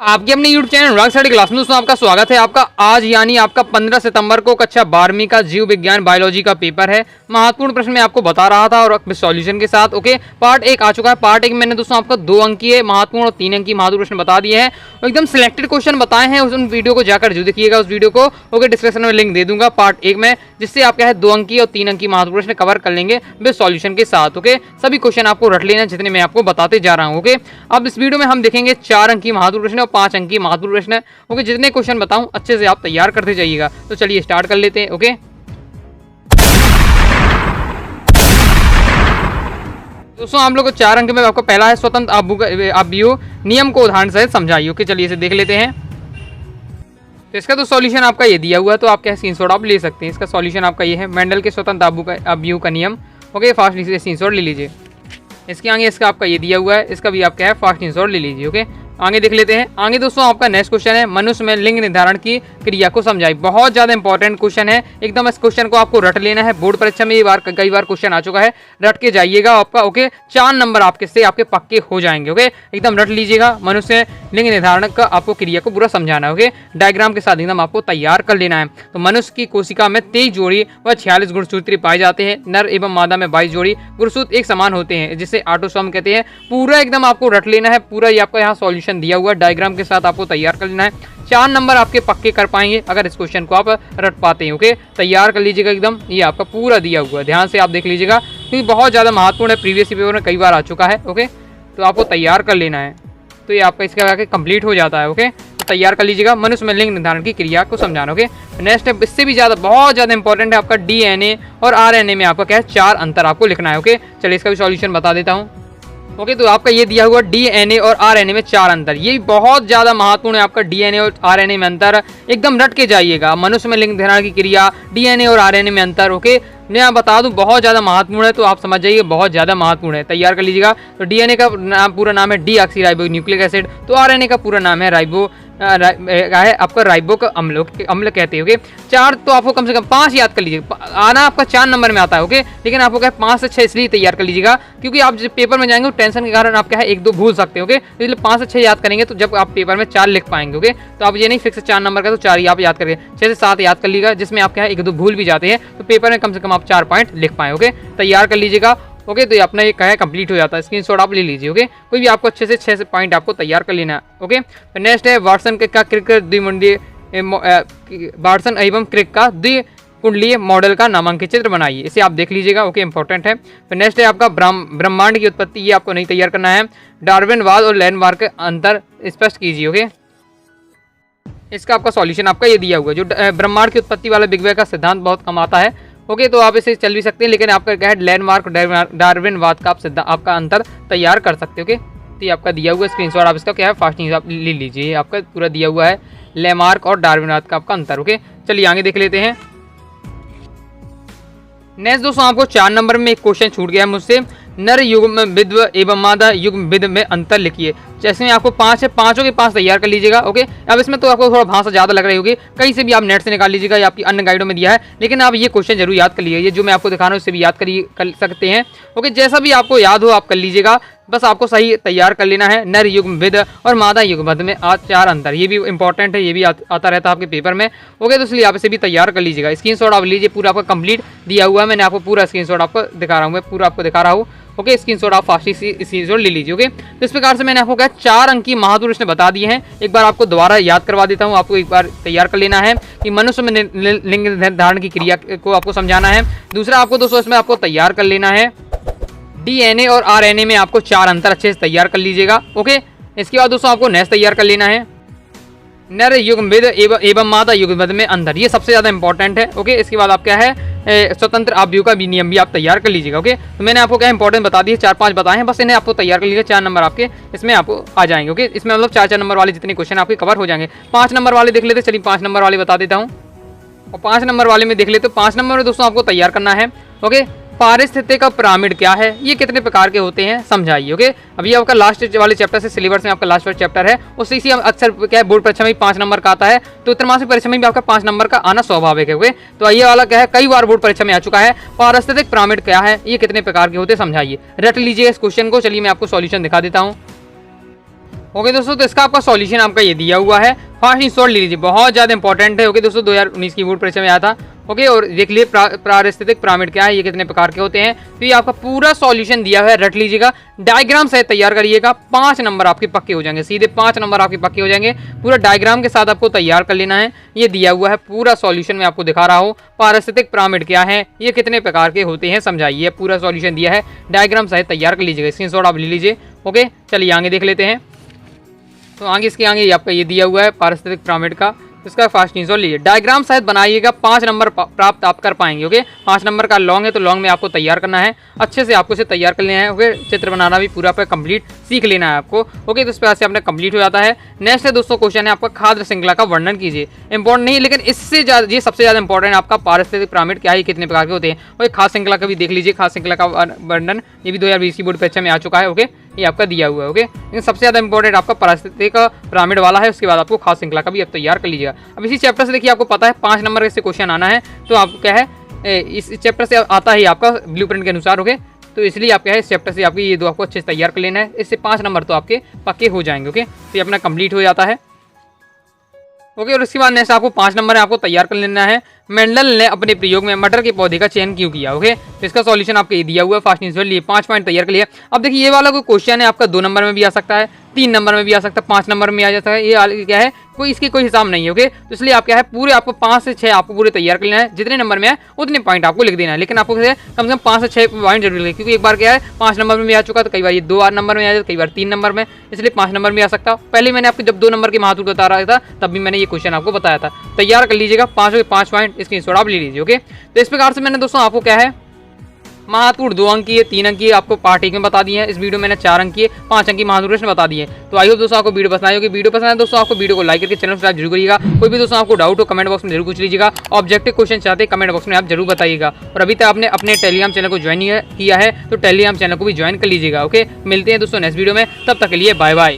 आपके अपने YouTube channel अनुराग study class में दोस्तों आपका स्वागत है। आपका आज यानी आपका 15 सितंबर को कक्षा 12वीं का जीव विज्ञान बायोलॉजी का पेपर है। महत्वपूर्ण प्रश्न मैं आपको बता रहा था और सॉल्यूशन के साथ। ओके, पार्ट 1 आ चुका है। पार्ट 1 मैंने दोस्तों आपको 2 अंकीय महत्वपूर्ण और 3 अंकीय महत्वपूर्ण प्रश्न बता दिए हैं और एकदम सिलेक्टेड क्वेश्चन बताए हैं। उन वीडियो को जाकर जो देखिएगा उस वीडियो को। ओके, डिस्क्रिप्शन में लिंक दे दूंगा पार्ट 1 में, जिससे आप क्या है 2 अंकीय और 3 अंकीय महत्वपूर्ण प्रश्न कवर कर लेंगे विद सॉल्यूशन के साथ। ओके, सभी क्वेश्चन आपको रट लेना जितने मैं आपको बताते जा रहा हूँ। ओके, अब इस वीडियो में हम देखेंगे 4 अंकीय महत्वपूर्ण प्रश्न और 5 अंकीय महत्वपूर्ण प्रश्न है। ओके, जितने क्वेश्चन बताऊं अच्छे से आप तैयार करते जाइएगा। तो चलिए स्टार्ट कर लेते हैं। ओके, दोस्तों आप लोग को 4 अंक में आपको पहला है स्वतंत्र अवयव नियम को उदाहरण सहित समझाइए। ओके, चलिए इसे देख लेते हैं। तो इसका तो सॉल्यूशन आपका ये दिया हुआ है, तो आप क्या स्क्रीनशॉट आप ले सकते हैं। इसका सॉल्यूशन आपका ये है, मेंडल के स्वतंत्र अवयव का नियम। ओके, फास्ट स्क्रीनशॉट ले लीजिए। इसके आगे इसका आपका ये दिया हुआ है, इसका भी आप क्या है फास्ट स्क्रीनशॉट ले लीजिए। ओके, आगे देख लेते हैं। आगे दोस्तों आपका नेक्स्ट क्वेश्चन है, मनुष्य में लिंग निर्धारण की क्रिया को समझाइए। बहुत ज्यादा इंपॉर्टेंट क्वेश्चन है, एकदम इस क्वेश्चन को आपको रट लेना है। बोर्ड परीक्षा में कई बार क्वेश्चन आ चुका है, रट के जाइएगा आपका। ओके, 4 नंबर आपके से आपके पक्के हो जाएंगे। ओके, एकदम रट लीजिएगा। मनुष्य लिंग निर्धारण का आपको क्रिया को पूरा समझाना है। ओके, डायग्राम के साथ एकदम आपको तैयार कर लेना है। तो मनुष्य की कोशिका में 23 जोड़ी व 46 गुणसूत्री पाए जाते हैं। नर एवं मादा में 22 जोड़ी गुणसूत्र एक समान होते हैं, जिसे ऑटोसोम कहते हैं। पूरा एकदम आपको रट लेना है। पूरा ये आपका यहाँ सॉल्यूशन दिया हुआ है, डायग्राम के साथ आपको तैयार कर लेना है। 4 नंबर आपके पक्के कर पाएंगे अगर इस क्वेश्चन को आप रट पाते हैं। ओके, तैयार कर लीजिएगा एकदम। ये आपका पूरा दिया हुआ है, ध्यान से आप देख लीजिएगा क्योंकि बहुत ज़्यादा महत्वपूर्ण है, प्रीवियस पेपर में कई बार आ चुका है। ओके, तो आपको तैयार कर लेना है। तो ये आपका इसके आगे कंप्लीट हो जाता है। ओके, तो तैयार कर लीजिएगा। मनुष्य में लिंग निर्धारण की क्रिया को समझाना। ओके, नेक्स्ट है, इससे भी ज़्यादा बहुत ज़्यादा इंपॉर्टेंट है आपका DNA और RNA में आपका क्या है 4 अंतर आपको लिखना है। ओके, चलिए इसका भी सॉल्यूशन बता देता हूँ। ओके, तो आपका ये दिया हुआ DNA और RNA में 4 अंतर, ये बहुत ज़्यादा महत्वपूर्ण है आपका। DNA और RNA में अंतर एकदम रट के जाइएगा। मनुष्य में लिंग निर्धारण की क्रिया, DNA और RNA में अंतर। ओके, मैं बता दूं बहुत ज़्यादा महत्वपूर्ण है, तो आप समझ जाइए बहुत ज़्यादा महत्वपूर्ण है। तैयार कर लीजिएगा। तो DNA का पूरा नाम है डीऑक्सी न्यूक्लिक एसिड, तो RNA का पूरा नाम है आपका राइबोक अम्ल कहते हैं। ओके, 4 तो आपको कम से कम 5 याद कर लीजिए। आना आपका 4 नंबर में आता है। ओके, लेकिन आपको क्या 5 से 6 इसलिए तैयार कर लीजिएगा क्योंकि आप जब पेपर में जाएंगे टेंशन के कारण आप क्या है 1-2 भूल सकते हो। ओके, तो इसलिए 5 से 6 याद करेंगे तो जब आप पेपर में 4 लिख पाएंगे। ओके, तो आप ये नहीं फिक्स 4 नंबर का तो 4 ही आप याद करेंगे, 6 से 7 याद कर लीजिएगा, जिसमें आप क्या है 1-2 भूल भी जाते हैं तो पेपर में कम से कम आप 4 पॉइंट लिख पाए। ओके, तैयार कर लीजिएगा। ओके, तो ये अपना ये कहा कंप्लीट हो जाता है। स्क्रीनशॉट आप ले लीजिए। ओके, कोई भी आपको अच्छे से 6 पॉइंट आपको तैयार कर लेना है। ओके, तो नेक्स्ट है वाटसन का क्रिक द्विमुंडीय वाटसन एवं क्रिक का द्विकुंडलीय मॉडल का नामांकित चित्र बनाइए। इसे आप देख लीजिएगा। ओके, इंपॉर्टेंट है। तो नेक्स्ट है आपका ब्रह्मांड की उत्पत्ति, ये आपको नहीं तैयार करना है। डार्विनवाद और लैंडमार्क के अंतर स्पष्ट कीजिए। ओके, इसका आपका सॉल्यूशन आपका ये दिया हुआ है। जो ब्रह्मांड की उत्पत्ति वाला बिग बैंग का सिद्धांत बहुत कम आता है। ओके, तो आप इसे चल भी सकते हैं, लेकिन आपका क्या है लैंडमार्क डार्विनवाद का आपका अंतर तैयार कर सकते हो। ओके, तो ये आपका दिया हुआ है स्क्रीनशॉट, आप इसका क्या है फास्टिंग आप ले लीजिए। आपका पूरा दिया हुआ है लैंडमार्क और डार्विनवाद का आपका अंतर। ओके, चलिए आगे देख लेते हैं। नेक्स्ट दोस्तों आपको 4 नंबर में एक क्वेश्चन छूट गया है मुझसे, नर युग्म विद एवं मादा युग्म विद में अंतर लिखिए। जैसे में आपको 5 है, 5 के 5 तैयार कर लीजिएगा। ओके, अब इसमें तो आपको थोड़ा भाषा ज़्यादा लग रही होगी, कहीं से भी आप नेट से निकाल लीजिएगा या आपकी अन्य गाइडों में दिया है, लेकिन आप ये क्वेश्चन जरूर याद कर लीजिए। ये जो मैं आपको दिखा रहा हूँ इससे भी याद कर सकते हैं। ओके, जैसा भी आपको याद हो आप कर लीजिएगा, बस आपको सही तैयार कर लेना है। नर युग्म विद और मादा युग्म विद में 4 अंतर, ये भी इंपॉर्टेंट है, ये भी आता रहता है आपके पेपर में। ओके, तो इसलिए आप इसे भी तैयार कर लीजिएगा। स्क्रीनशॉट आप लीजिए, पूरा आपका कंप्लीट दिया हुआ है, मैंने आपको पूरा स्क्रीनशॉट आपको दिखा रहा हूँ, मैं पूरा आपको दिखा रहा हूँ। ओके, स्क्रीनशॉट आप फास्ट स्क्रीनशॉट ले लीजिए। ओके, तो इस प्रकार से मैंने आपको क्या 4 अंक की महत्वपूर्ण प्रश्न बता दिए हैं। एक बार आपको दोबारा याद करवा देता हूँ, आपको एक बार तैयार कर लेना है कि मनुष्य में लिंग निर्धारण की क्रिया को आपको समझाना है। दूसरा आपको दोस्तों इसमें आपको तैयार कर लेना है DNA और RNA में आपको 4 अंतर अच्छे से तैयार कर लीजिएगा। ओके, इसके बाद दोस्तों आपको नेक्स्ट तैयार कर लेना है नर युग्म विद एवं मादा युग्म विद में अंतर, ये सबसे ज़्यादा इंपॉर्टेंट है। ओके, इसके बाद आप क्या है स्वतंत्र अवयव का नियम भी आप तैयार कर लीजिएगा। ओके, तो मैंने आपको क्या इंपॉर्टेंट बता दिए, 4-5 बताए हैं, बस इन्हें आपको तैयार कर लीजिएगा। 4 नंबर आपके इसमें आपको आ जाएंगे। ओके, इसमें मतलब 4-4 नंबर वाले जितने क्वेश्चन आपके कवर हो जाएंगे। 5 नंबर वाले देख लेते, चलिए 5 नंबर वाले बता देता हूँ। और 5 नंबर वाले में देख लेते, 5 नंबर में दोस्तों आपको तैयार करना है। ओके, पारिस्थितिक पिरामिड क्या है, ये कितने प्रकार के होते हैं समझाइए। ओके, अभी आपका लास्ट वाले चैप्टर से सिलेबस में आपका लास्ट वाला चैप्टर है, उससे इसी अक्सर क्या है बोर्ड परीक्षा में 5 नंबर का आता है, तो त्रैमासिक परीक्षा में भी आपका 5 नंबर का आना स्वाभाविक है। ओके, तो ये वाला क्या है कई बार बोर्ड परीक्षा में आ चुका है। पारिस्थितिक पिरामिड क्या है, ये कितने प्रकार के होते हैं समझाइए, रट लीजिए इस क्वेश्चन को। चलिए मैं आपको सॉल्यूशन दिखा देता हूँ। ओके दोस्तों, तो इसका आपका सॉल्यूशन आपका ये दिया हुआ है। फास्ट इंस्टॉल ले लीजिए, बहुत ज़्यादा इंपॉर्टेंट है। ओके दोस्तों, 2019 की बोर्ड परीक्षा में आया था। ओके, और देख लीजिए पारिस्थितिक पिरामिड क्या है, ये कितने प्रकार के होते हैं। तो ये आपका पूरा सॉल्यूशन दिया हुआ है, रट लीजिएगा, डायग्राम सहित तैयार करिएगा। 5 नंबर आपके पक्के हो जाएंगे, सीधे 5 नंबर आपके पक्के हो जाएंगे। पूरा डायग्राम के साथ आपको तैयार कर लेना है। ये दिया हुआ है पूरा सॉल्यूशन, मैं आपको दिखा रहा हूँ। पारिस्थितिक पिरामिड क्या है, ये कितने प्रकार के होते हैं, समझाइए। पूरा सॉल्यूशन दिया है, डायग्राम सहित तैयार कर लीजिएगा, स्क्रीनशॉट आप ले लीजिए। ओके, चलिए आगे देख लेते हैं। तो आगे इसके आगे आपका ये दिया हुआ है पारिस्थितिक पिरामिड का, इसका फास्ट इंस्टॉल लीजिए। डायग्राम शायद बनाइएगा, 5 नंबर प्राप्त आप कर पाएंगे। ओके, 5 नंबर का लॉन्ग है तो लॉन्ग में आपको तैयार करना है, अच्छे से आपको इसे तैयार कर लेना है। ओके, चित्र बनाना भी पूरा पे कंप्लीट सीख लेना है आपको। ओके, तो इस प्रकार से आपने कंप्लीट हो जाता है। नेक्स्ट है दोस्तों क्वेश्चन है आपका, खाद्य श्रृंखला का वर्णन कीजिए। इंपॉर्टेंट नहीं, लेकिन इससे ज़्यादा ये सबसे ज़्यादा इंपॉर्टेंट है आपका पारिस्थितिक पिरामिड क्या है, कितने प्रकार के होते हैं। और खाद्य श्रृंखला का भी देख लीजिए, खाद्य श्रृंखला का वर्णन, ये भी 2020 की बोर्ड परीक्षा में आ चुका है। ओके, ये आपका दिया हुआ है। ओके, लेकिन सबसे ज़्यादा इंपॉर्टेंट आपका पारिस्थितिक पिरामिड वाला है, उसके बाद आपको खाद्य श्रृंखला का भी आप तैयार कर लीजिएगा। अब इसी चैप्टर से देखिए, आपको पता है 5 नंबर से क्वेश्चन आना है, तो आपको क्या है इस चैप्टर से आता है आपका ब्लूप्रिंट के अनुसार। ओके, तो इसलिए आप क्या है इस चैप्टर से आपकी ये 2 आपको अच्छे से तैयार कर लेना है, इससे 5 नंबर तो आपके पक्के हो जाएंगे। ओके, तो ये अपना कंप्लीट हो जाता है। ओके, और उसके बाद नेक्स्ट आपको 5 नंबर है, आपको तैयार कर लेना है। मेंडल ने अपने प्रयोग में मटर के पौधे का चयन क्यों किया। ओके, तो इसका सॉल्यूशन आपको ये दिया हुआ है, फास्ट इंस्टॉल लिए 5 पॉइंट तैयार कर लिया। अब देखिए, ये वाला कोई क्वेश्चन है आपका 2 नंबर में भी आ सकता है, 3 नंबर में भी आ सकता है, 5 नंबर में आ जाता है। ये क्या है, कोई इसकी कोई हिसाब नहीं है। ओके, तो इसलिए आप क्या है पूरे आपको 5 से 6 आपको पूरे तैयार कर लेना है। जितने नंबर में है उतने पॉइंट आपको लिख देना है, लेकिन आपको कम से कम 5 से 6 पॉइंट जरूर लिखें, क्योंकि एक बार क्या है 5 नंबर में भी आ चुका, तो कई बार ये 2 नंबर में आ जाता, कई बार 3 नंबर में, इसलिए 5 नंबर में आ सकता। पहले मैंने आपको जब 2 नंबर के महत्व बता रहा था, तब भी मैंने ये क्वेश्चन आपको बताया था। तैयार कर लीजिएगा, 5 के 5 पॉइंट स्क्रीनशॉट आप ले लीजिए। ओके, तो इस प्रकार से मैंने दोस्तों आपको क्या है महत्वपूर्ण 2 अंक की, 3 अंक की आपको पार्ट 1 में बता दिए हैं। इस वीडियो में मैंने 4 अंक की, 5 अंक की महत्वपूर्ण प्रश्न बता दिए। तो आई होप दोस्तों आपको वीडियो पसंद आई होगी। वीडियो पसंद है दोस्तों, आपको वीडियो को लाइक करके चैनल सब्सक्राइब जरूर करिएगा। कोई भी दोस्तों आपको डाउट हो कमेंट बॉक्स में जरूर पूछ लीजिएगा। ऑब्जेक्टिव क्वेश्चन चाहते हैं कमेंट बॉक्स में आप जरूर बताइएगा। और अभी तक आपने अपने टेलीग्राम चैनल को ज्वाइन किया है तो टेलीग्राम चैनल को भी ज्वाइन कर लीजिएगा। ओके, मिलते हैं दोस्तों नेक्स्ट वीडियो में, तब तक के लिए बाय बाय।